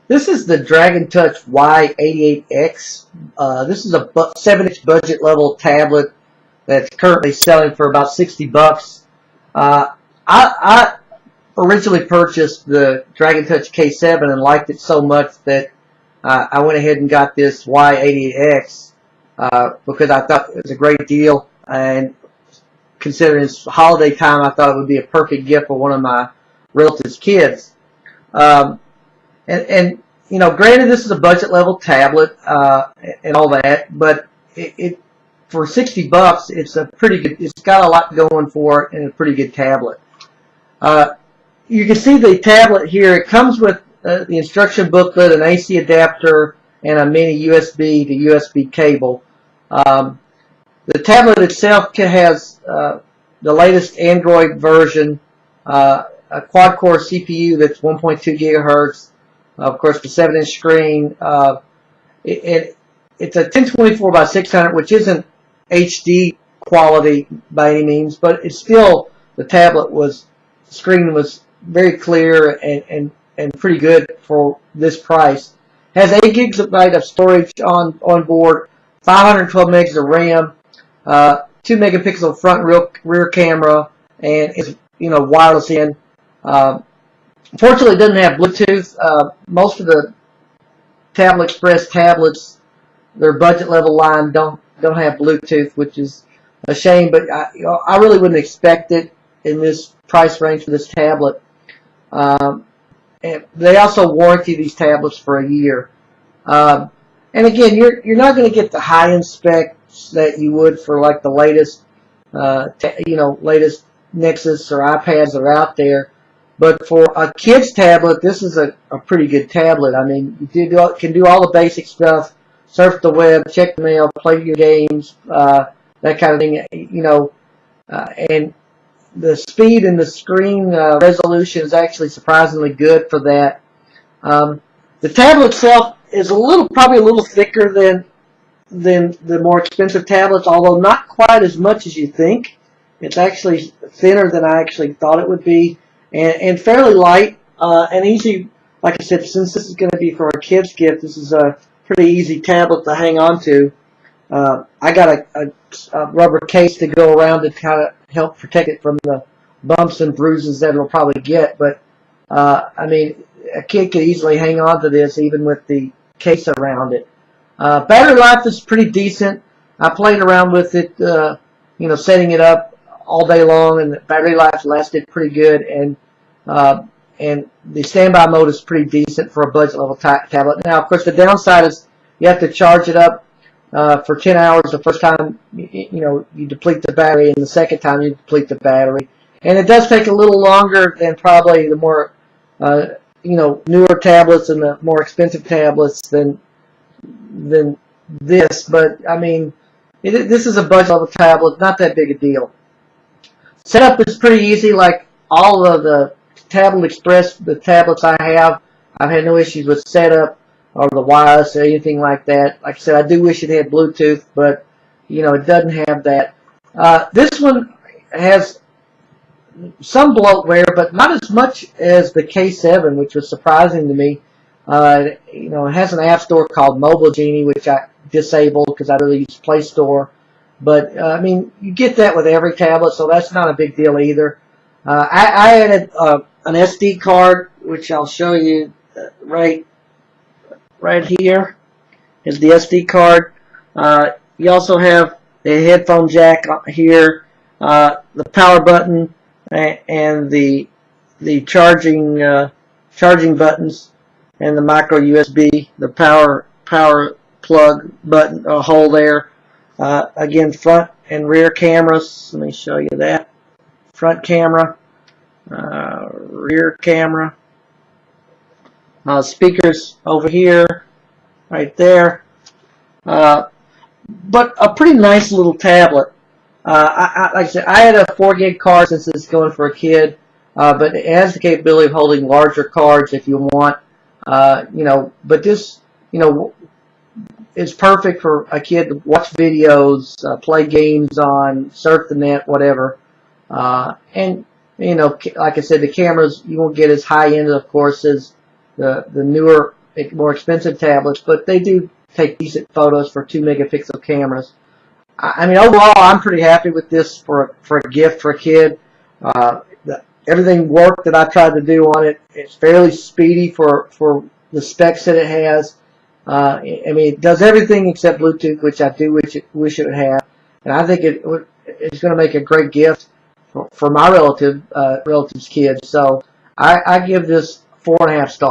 This is the Dragon Touch Y88X. This is a 7-inch budget level tablet that's currently selling for about 60 bucks. I originally purchased the Dragon Touch K7 and liked it so much that I went ahead and got this Y88X because I thought it was a great deal, and considering it's holiday time, I thought it would be a perfect gift for one of my relatives' kids. And you know, granted, this is a budget level tablet and all that, but it for 60 bucks, it's a pretty good. It's got a lot going for it, and a pretty good tablet. You can see the tablet here. It comes with the instruction booklet, an AC adapter, and a mini USB to USB cable. The tablet itself has the latest Android version, a quad-core CPU that's 1.2 gigahertz. Of course, the 7-inch screen. It's a 1024 by 600, which isn't HD quality by any means, but it's still, the screen was very clear and pretty good for this price. Has 8 gigabytes of storage on board, 512 megs of RAM, 2 megapixel front and rear camera, and it's wireless in. Unfortunately, it doesn't have Bluetooth. Most of the Tablet Express tablets, their budget level line don't have Bluetooth, which is a shame. But I really wouldn't expect it in this price range for this tablet. And they also warranty these tablets for a year. And again, you're not going to get the high-end specs that you would for like the latest latest Nexus or iPads that are out there. But for a kid's tablet, this is a pretty good tablet. I mean, you can do all the basic stuff: surf the web, check the mail, play your games, that kind of thing. And the speed and the screen resolution is actually surprisingly good for that. The tablet itself is probably a little thicker than the more expensive tablets, although not quite as much as you think. It's actually thinner than I actually thought it would be, and fairly light and easy. Like I said, since this is going to be for a kid's gift, this is a pretty easy tablet to hang on to. I got a rubber case to go around to kind of help protect it from the bumps and bruises that it'll probably get. But I mean, a kid could easily hang on to this even with the case around it. Battery life is pretty decent. I played around with it, setting it up all day long, and the battery life lasted pretty good. And the standby mode is pretty decent for a budget level tablet. Now, of course, the downside is you have to charge it up for 10 hours the first time you deplete the battery, and the second time you deplete the battery. And it does take a little longer than probably the more newer tablets and the more expensive tablets than this. But I mean, this is a budget level tablet, not that big a deal. Setup is pretty easy, like all of the Tablet Express, the tablets I have. I've had no issues with setup or the wireless or anything like that. Like I said, I do wish it had Bluetooth, but it doesn't have that. This one has some bloatware, but not as much as the K7, which was surprising to me. It has an app store called Mobile Genie, which I disabled because I really use Play Store. But I mean, you get that with every tablet, so that's not a big deal either. I added an SD card, which I'll show you right here is the SD card. You also have the headphone jack here, the power button, and the charging buttons, and the micro USB, the power plug button hole there. Again, front and rear cameras. Let me show you that. Front camera, rear camera. Speakers over here, right there. But a pretty nice little tablet. Like I said, I had a 4 gig card since it's going for a kid, but it has the capability of holding larger cards if you want. But this, it's perfect for a kid to watch videos, play games on, surf the net, whatever. And like I said, the cameras, you won't get as high end, of course, as the newer more expensive tablets, but they do take decent photos for 2-megapixel cameras. I mean, overall, I'm pretty happy with this for a gift for a kid. Everything worked that I tried to do on it. It's fairly speedy for the specs that it has. I mean, it does everything except Bluetooth, which I do wish it would have. And I think it's going to make a great gift for my relatives' kids. So I give this 4.5 stars.